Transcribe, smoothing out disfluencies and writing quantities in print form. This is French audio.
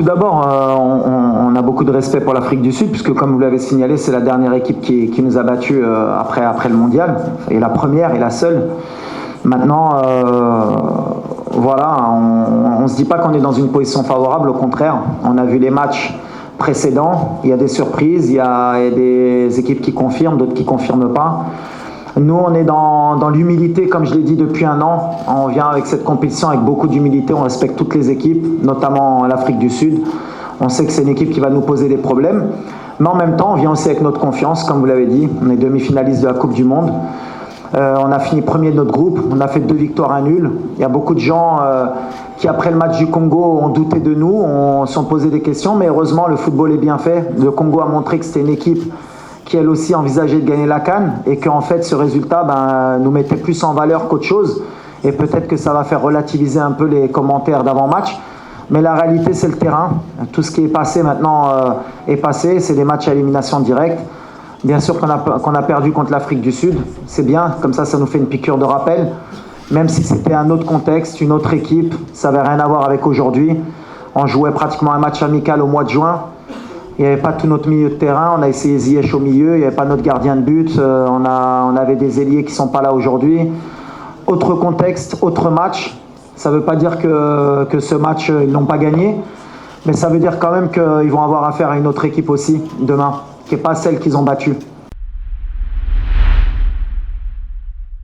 d'abord, on a beaucoup de respect pour l'Afrique du Sud, puisque comme vous l'avez signalé, c'est la dernière équipe qui nous a battus après le mondial, et la première et la seule. Maintenant, voilà, on ne se dit pas qu'on est dans une position favorable, au contraire. On a vu les matchs précédents, il y a des surprises, il y a des équipes qui confirment, d'autres qui ne confirment pas. Nous, on est dans l'humilité, comme je l'ai dit depuis un an. On vient avec cette compétition avec beaucoup d'humilité. On respecte toutes les équipes, notamment l'Afrique du Sud. On sait que c'est une équipe qui va nous poser des problèmes. Mais en même temps, on vient aussi avec notre confiance, comme vous l'avez dit. On est demi-finaliste de la Coupe du Monde. On a fini premier de notre groupe. On a fait 2 victoires, 1 nul. Il y a beaucoup de gens qui, après le match du Congo, ont douté de nous, se sont posé des questions. Mais heureusement, le football est bien fait. Le Congo a montré que c'était une équipe qui elle aussi envisageait de gagner la CAN et qu'en fait ce résultat nous mettait plus en valeur qu'autre chose, et peut-être que ça va faire relativiser un peu les commentaires d'avant-match, mais la réalité c'est le terrain. Tout ce qui est passé maintenant est passé, c'est des matchs à élimination directe. Bien sûr qu'on a perdu contre l'Afrique du Sud, c'est bien, comme ça nous fait une piqûre de rappel, même si c'était un autre contexte, une autre équipe, ça n'avait rien à voir avec aujourd'hui. On jouait pratiquement un match amical au mois de juin. Il n'y avait pas tout notre milieu de terrain, on a essayé Ziyech au milieu, il n'y avait pas notre gardien de but, on avait des ailiers qui ne sont pas là aujourd'hui. Autre contexte, autre match, ça ne veut pas dire que ce match, ils n'ont pas gagné, mais ça veut dire quand même qu'ils vont avoir affaire à une autre équipe aussi demain, qui n'est pas celle qu'ils ont battue.